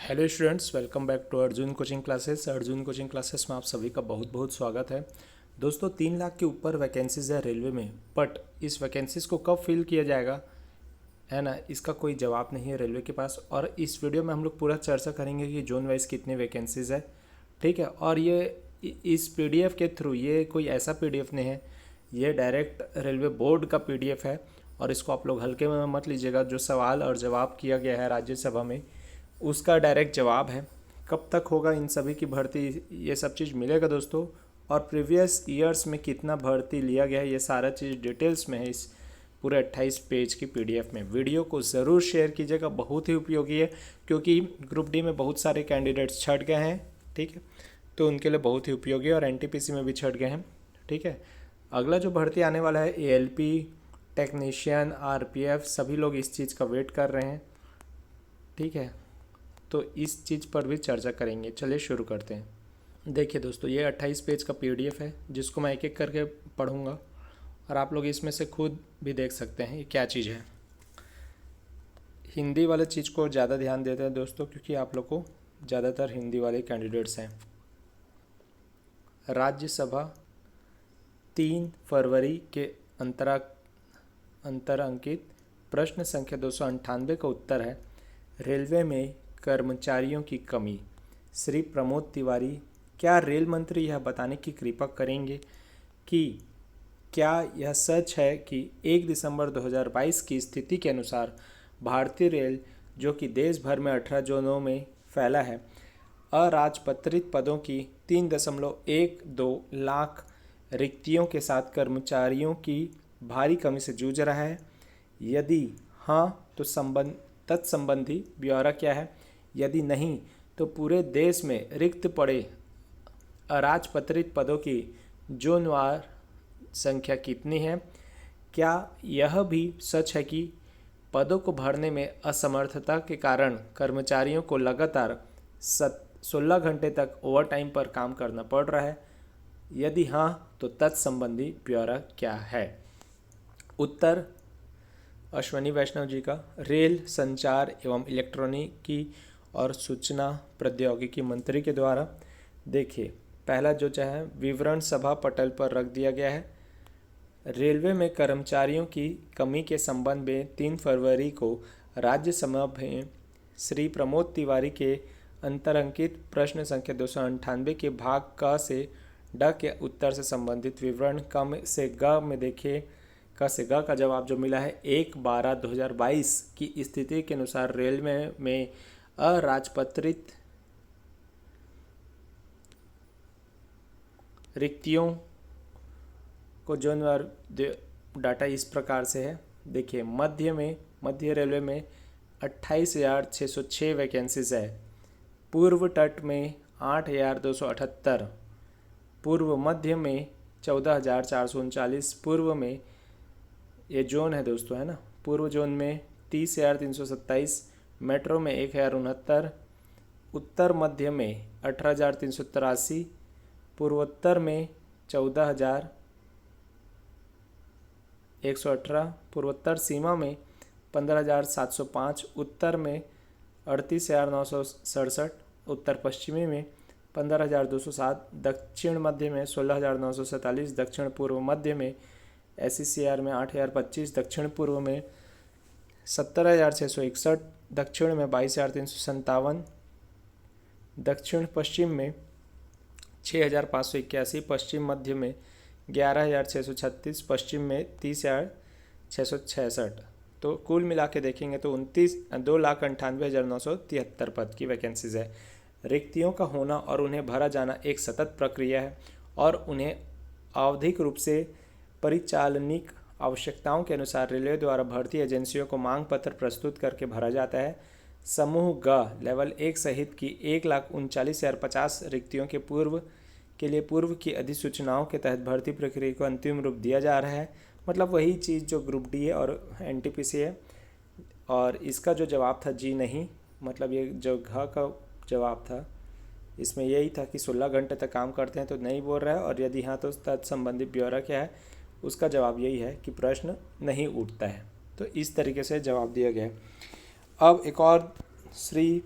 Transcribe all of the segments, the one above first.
Hello students, welcome back to Arjun coaching classes. Arjun coaching classes में आप सभी का बहुत बहुत स्वागत है। दोस्तों, 3 लाख के ऊपर वैकेंसीज है रेलवे में, बट इस वैकेंसीज को कब फिल किया जाएगा, है ना, इसका कोई जवाब नहीं है रेलवे के पास। और इस वीडियो में हम लोग पूरा चर्चा करेंगे कि जोन वाइज कितने वैकेंसीज है। ठीक है, और ये इस पीडीएफ के थ्रू, ये कोई ऐसा पीडीएफ नहीं है, ये डायरेक्ट रेलवे बोर्ड का पीडीएफ है। और इसको आप लोग हल्के में मत लीजिएगा। जो सवाल और जवाब किया गया है राज्यसभा में, उसका डायरेक्ट जवाब है। कब तक होगा इन सभी की भर्ती, ये सब चीज़ मिलेगा दोस्तों। और प्रीवियस ईयर्स में कितना भर्ती लिया गया है, ये सारा चीज़ डिटेल्स में है इस पूरे 28 पेज की पीडीएफ में। वीडियो को ज़रूर शेयर कीजिएगा, बहुत ही उपयोगी है, क्योंकि ग्रुप डी में बहुत सारे कैंडिडेट्स छट गए हैं। ठीक है, तो उनके लिए बहुत ही उपयोगी है, और एनटीपीसी में भी छट गए हैं। ठीक है, अगला जो भर्ती आने वाला है एएलपी टेक्नीशियन, आरपीएफ, सभी लोग इस चीज़ का वेट कर रहे हैं। ठीक है, तो इस चीज़ पर भी चर्चा करेंगे। चलिए शुरू करते हैं। देखिए दोस्तों, ये 28 पेज का पीडीएफ है, जिसको मैं एक एक करके पढ़ूंगा, और आप लोग इसमें से खुद भी देख सकते हैं ये क्या चीज़ है। हिंदी वाले चीज़ को ज़्यादा ध्यान देते हैं दोस्तों, क्योंकि आप लोग को ज़्यादातर हिंदी वाले कैंडिडेट्स हैं। राज्यसभा 3 फरवरी के अंतरंकित प्रश्न संख्या 298 का उत्तर है, रेलवे में कर्मचारियों की कमी। श्री प्रमोद तिवारी, क्या रेल मंत्री यह बताने की कृपा करेंगे कि क्या यह सच है कि 1 दिसंबर 2022 की स्थिति के अनुसार भारतीय रेल, जो कि देश भर में 18 जोनों में फैला है, अराजपत्रित पदों की 3.12 लाख रिक्तियों के साथ कर्मचारियों की भारी कमी से जूझ रहा है? यदि हाँ, तो तत्संबंधी ब्यौरा क्या है? यदि नहीं, तो पूरे देश में रिक्त पड़े अराजपत्रित पदों की जोनवार संख्या कितनी है? क्या यह भी सच है कि पदों को भरने में असमर्थता के कारण कर्मचारियों को लगातार 16 घंटे तक ओवरटाइम पर काम करना पड़ रहा है? यदि हाँ, तो तत्संबंधी ब्यौरा क्या है? उत्तर अश्वनी वैष्णव जी का, रेल संचार एवं इलेक्ट्रॉनिकी और सूचना प्रौद्योगिकी मंत्री के द्वारा। देखिए, पहला जो चाहे विवरण सभा पटल पर रख दिया गया है। रेलवे में कर्मचारियों की कमी के संबंध में 3 फरवरी को राज्यसभा में श्री प्रमोद तिवारी के अंतरंकित प्रश्न संख्या 298 के भाग क से ड के उत्तर से संबंधित विवरण क से ग में देखिए, क से ग का जवाब जो मिला है 1/12/2022 की स्थिति के अनुसार रेलवे में अराजपत्रित रिक्तियों को जोनवार डाटा इस प्रकार से है। देखिए, मध्य रेलवे में 28,606 वैकेंसीज है। पूर्व तट में 8,278, पूर्व मध्य में 14,439, पूर्व में ये जोन है दोस्तों, है ना। पूर्व जोन में 30,327, मेट्रो में 1,069, उत्तर मध्य में 18,383, पूर्वोत्तर में 14,118, पूर्वोत्तर सीमा में 15,705, उत्तर में 38,967, उत्तर पश्चिमी में 15,207, दक्षिण मध्य में 16,947, दक्षिण पूर्व मध्य में SECR में 8,025, दक्षिण पूर्व में 17,661, दक्षिण में 22,357, दक्षिण पश्चिम में 6,581, पश्चिम मध्य में 11,636, पश्चिम में 30,666। तो कुल मिला के देखेंगे तो 2,98,973 पद की वैकेंसीज है। रिक्तियों का होना और उन्हें भरा जाना एक सतत प्रक्रिया है, और उन्हें आवधिक रूप से परिचालनिक आवश्यकताओं के अनुसार रेलवे द्वारा भर्ती एजेंसियों को मांग पत्र प्रस्तुत करके भरा जाता है। समूह ग लेवल 1 सहित की 1,39,050 रिक्तियों के लिए पूर्व की अधिसूचनाओं के तहत भर्ती प्रक्रिया को अंतिम रूप दिया जा रहा है। मतलब वही चीज़ जो ग्रुप डी है और एनटीपीसी है। और इसका जो जवाब था जी नहीं, मतलब ये जो घ का जवाब था, इसमें यही था कि 16 घंटे तक काम करते हैं, तो नहीं बोल रहा है। और यदि हाँ, तो तत्संबंधी ब्यौरा क्या है, उसका जवाब यही है कि प्रश्न नहीं उठता है। तो इस तरीके से जवाब दिया गया है। अब एक और श्री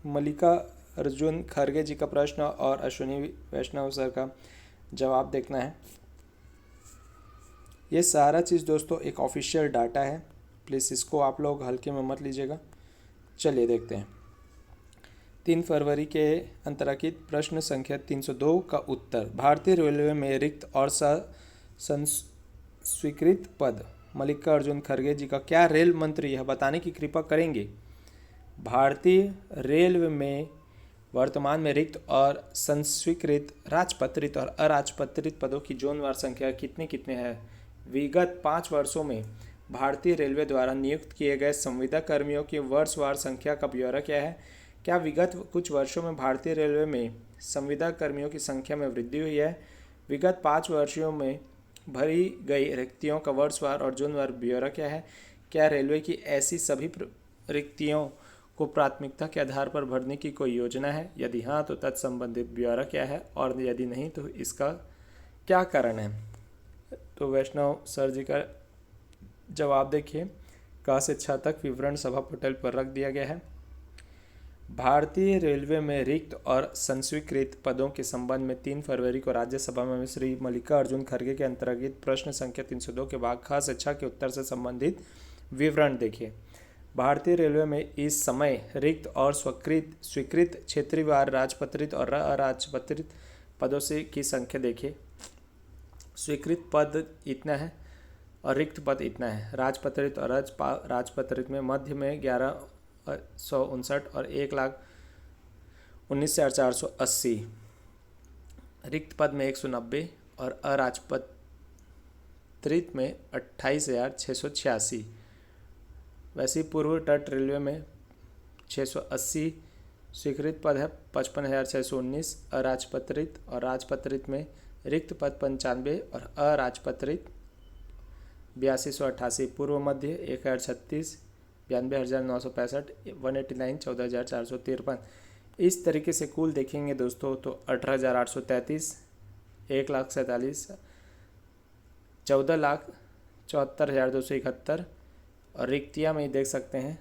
मल्लिका अर्जुन खड़गे जी का प्रश्न और अश्विनी वैष्णव सर का जवाब देखना है। ये सारा चीज़ दोस्तों एक ऑफिशियल डाटा है, प्लीज़ इसको आप लोग हल्के में मत लीजिएगा। चलिए देखते हैं। 3 फरवरी के अंतर्गत प्रश्न संख्या 302 का उत्तर। भारतीय रेलवे में रिक्त और स्वीकृत पद मल्लिका अर्जुन खड़गे जी का क्या रेल मंत्री यह बताने की कृपा करेंगे। भारतीय रेलवे में वर्तमान में रिक्त और संस्वीकृत राजपत्रित और अराजपत्रित पदों की जोनवार संख्या कितने कितने हैं। विगत 5 वर्षों में भारतीय रेलवे द्वारा नियुक्त किए गए संविदा कर्मियों की वर्षवार संख्या का ब्यौरा क्या है। क्या विगत कुछ वर्षों में भारतीय रेलवे में संविदा कर्मियों की संख्या में वृद्धि हुई है। विगत 5 वर्षों में भरी गई रिक्तियों का वर्षवार और जोनवार ब्यौरा क्या है। क्या रेलवे की ऐसी सभी रिक्तियों को प्राथमिकता के आधार पर भरने की कोई योजना है। यदि हाँ तो तत्संबंधित ब्यौरा क्या है, और यदि नहीं तो इसका क्या कारण है। तो वैष्णव सर जी का जवाब देखिए। क से 6 तक विवरण सभा पटल पर रख दिया गया है। भारतीय रेलवे में रिक्त और संस्वीकृत पदों के संबंध में 3 फरवरी को राज्यसभा में श्री मल्लिका अर्जुन खड़गे के अंतर्गत प्रश्न संख्या 302 के भाग ख से 6 के उत्तर से संबंधित विवरण देखिए। भारतीय रेलवे में इस समय रिक्त और स्वीकृत क्षेत्रीयवार राजपत्रित और अराजपत्रित पदों से की संख्या देखिए। स्वीकृत पद इतना है और रिक्त पद इतना है। राजपत्रित और राजपत्रित में मध्य में 1159 और 1,19,480, रिक्त पद में 190 और अराजपत्रित में 28,686। वैसे पूर्व तट रेलवे में 680 स्वीकृत पद है, 55,619 अराजपत्रित और राजपत्रित में रिक्त पद 95 और अराजपत्रित 8288। पूर्व मध्य 1,036, 92,965, 189, 14,453। इस तरीके से कुल देखेंगे दोस्तों तो 18,833, 1,47,000, 14,74,271 और रिक्तियाँ में देख सकते हैं,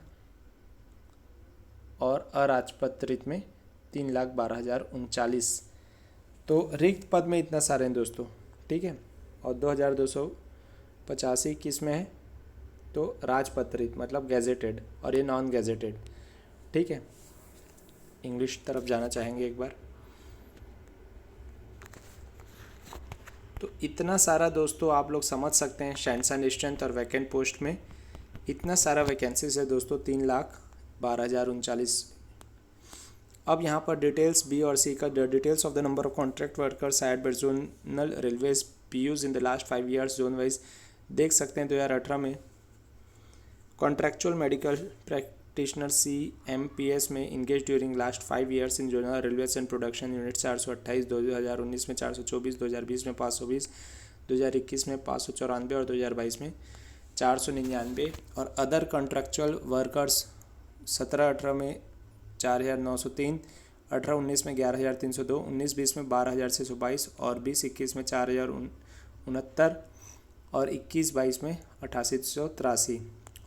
और अराजपत्रित में 3,12,039। तो रिक्त पद में इतना सारे हैं दोस्तों, ठीक है। और 2,285 किस में है, तो राजपत्रित मतलब गैजेटेड, और ये नॉन गैजेटेड, ठीक है। इंग्लिश तरफ जाना चाहेंगे एक बार। तो इतना सारा दोस्तों आप लोग समझ सकते हैं शैनसन स्ट्रेंथ और वैकेंट पोस्ट में इतना सारा वैकेंसीज है दोस्तों, 3,12,039। अब यहाँ पर डिटेल्स बी और सी का, details of the number of contract workers at by zonal railways PUs in the last 5 years zone wise देख सकते हैं। 2018 में कॉन्ट्रैक्चुअल मेडिकल प्रैक्टिशनर CMPS में engage during last 5 years in zonal railways and production unit 428, 2019 में 424, 2020 में 520, 2021 में 594 और 2022 में 499। और अदर कॉन्ट्रैक्चुअल वर्कर्स 17-18 में 4,903, 18-19 में 11,302, 19-20 में 12,622 और 20-21 में 4,069 और 21-22 में 8,883।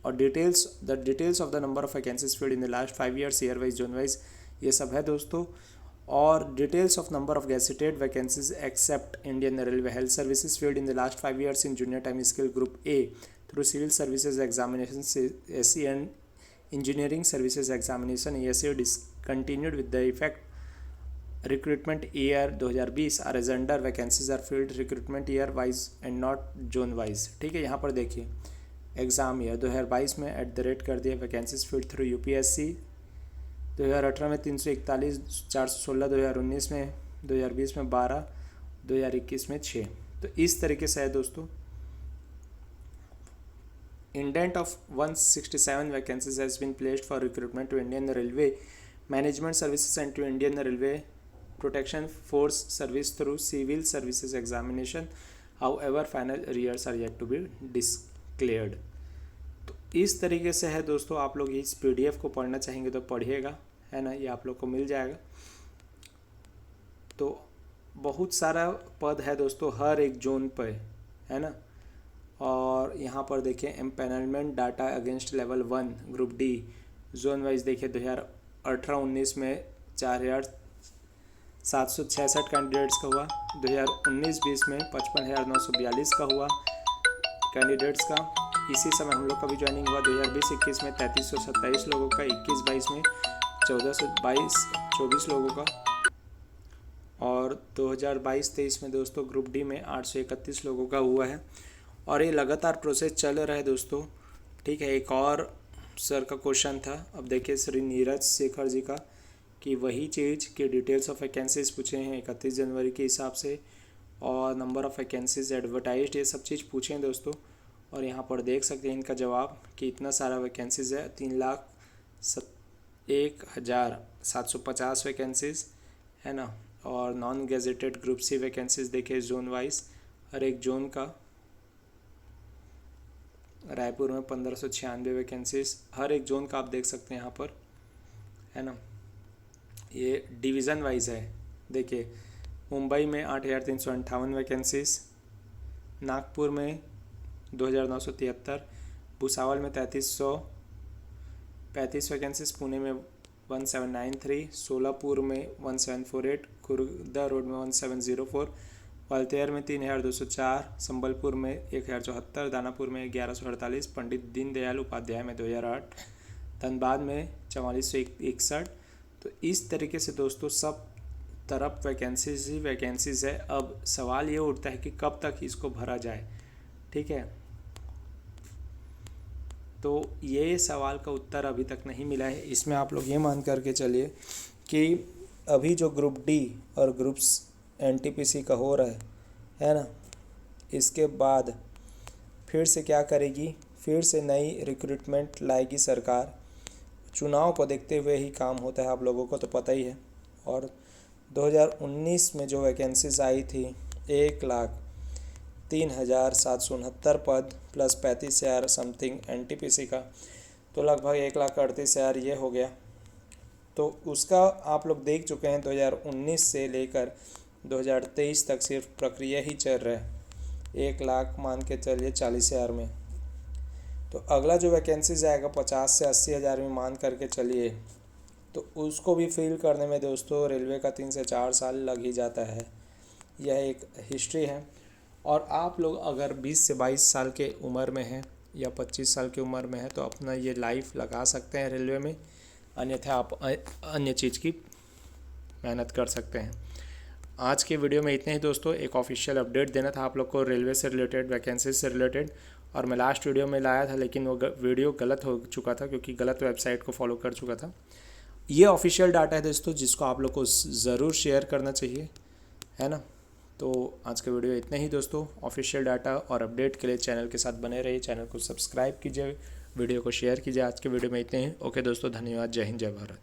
और details of the number of vacancies filled in the last 5 years year wise zone wise ये सब है दोस्तों। और details of number of gazetted vacancies except Indian railway health services filled in the last 5 years in junior time scale group A through civil services examination SC and engineering services examination ASE discontinued with the effect recruitment year 2020 are as under vacancies are filled recruitment year wise and not zone wise, ठीक है। यहाँ पर देखिए exam year 2022 में @ कर दिया vacancies field through UPSC, 2018 में 341, 416, 2019 में, 2020 में 12, 2021 में 6। तो इस तरीके से है दोस्तों। Indent of 167 vacancies has been placed for recruitment to Indian Railway Management Services and to Indian Railway Protection Force Service through Civil Services Examination. However, final arrears are yet to be declared. तो इस तरीके से है दोस्तों। आप लोग इस PDF को पढ़ना चाहेंगे तो पढ़िएगा, है ना, ये आप लोग को मिल जाएगा। तो बहुत सारा पद है दोस्तों हर एक जोन पे, है ना। और यहाँ पर देखिए empanelment data against level 1 group D zone wise देखिए 2018-19 में 4,766 कैंडिडेट्स का हुआ। 2019-20 में 55,942 का हुआ कैंडिडेट्स का। इसी समय हम लोग का भी ज्वाइनिंग हुआ 2020-21 में 3,327 लोगों का, 21-22 में 1,422-24 लोगों का, और 2022-23 में दोस्तों ग्रुप डी में 831 लोगों का हुआ है। और ये लगातार प्रोसेस चल रहा है दोस्तों, ठीक है। एक और सर का क्वेश्चन था, अब देखिए श्री नीरज शेखर जी का, कि वही चीज़ कि डिटेल्स ऑफ वैकेंसीज पूछे हैं 31 जनवरी के हिसाब से, और नंबर ऑफ़ वैकेंसीज एडवर्टाइज्ड, ये सब चीज़ पूछे हैं दोस्तों। और यहाँ पर देख सकते हैं इनका जवाब कि इतना सारा वैकेंसीज है, 3,01,750 वैकेंसीज है ना। और non gazetted group C vacancies देखिए जोन वाइज, हर एक जोन का। रायपुर में 1596 वैकेंसीज, हर एक जोन का आप देख सकते हैं यहाँ पर, है ना। ये डिवीज़न वाइज है, देखिए मुंबई में 8,358 वैकेंसीज, नागपुर में 2,973, भुसावल में 3,335 वैकेंसीज, पुणे में 1,793, सोलापुर में 1,748, खुर्दा रोड में 1,704, वालतेयर में 3,204, संबलपुर में 1,074, दानापुर में 1,148, पंडित दीनदयाल उपाध्याय में 2,008, धनबाद में 4,461। तो इस तरीके से दोस्तों सब तरफ वैकेंसीज ही वैकेंसीज है। अब सवाल ये उठता है कि कब तक इसको भरा जाए, ठीक है। तो ये सवाल का उत्तर अभी तक नहीं मिला है। इसमें आप लोग ये मान करके चलिए कि अभी जो ग्रुप डी और ग्रुप्स एनटीपीसी का हो रहा है ना, इसके बाद फिर से क्या करेगी, फिर से नई रिक्रूटमेंट लाएगी सरकार। चुनाव को देखते हुए ही काम होता है, आप लोगों को तो पता ही है। और 2019 में जो वैकेंसीज आई थी 1,03,769 पद प्लस 35,000 समथिंग एनटीपीसी का, तो लगभग 1,38,000 ये हो गया। तो उसका आप लोग देख चुके हैं 2019 से लेकर 2023 तक सिर्फ प्रक्रिया ही चल रहा है, 1 लाख मान के चलिए 40,000 में। तो अगला जो वैकेंसीज आएगा 50 से 80,000 में मान करके चलिए, तो उसको भी फिल करने में दोस्तों रेलवे का 3 से 4 साल लग ही जाता है। यह एक हिस्ट्री है। और आप लोग अगर 20 से 22 साल के उम्र में हैं या 25 साल की उम्र में है तो अपना ये लाइफ लगा सकते हैं रेलवे में, अन्यथा आप अन्य चीज़ की मेहनत कर सकते हैं। आज के वीडियो में इतने ही दोस्तों, एक ऑफिशियल अपडेट देना था आप लोग को रेलवे से रिलेटेड, वैकेंसी से रिलेटेड। और मैं लास्ट वीडियो में लाया था लेकिन वो वीडियो गलत हो चुका था क्योंकि गलत वेबसाइट को फॉलो कर चुका था। ये ऑफिशियल डाटा है दोस्तों जिसको आप लोग को ज़रूर शेयर करना चाहिए, है ना। तो आज का वीडियो इतने ही दोस्तों। ऑफिशियल डाटा और अपडेट के लिए चैनल के साथ बने रहिए, चैनल को सब्सक्राइब कीजिए, वीडियो को शेयर कीजिए। आज के वीडियो में इतने ही। ओके दोस्तों, धन्यवाद। जय हिंद, जय भारत।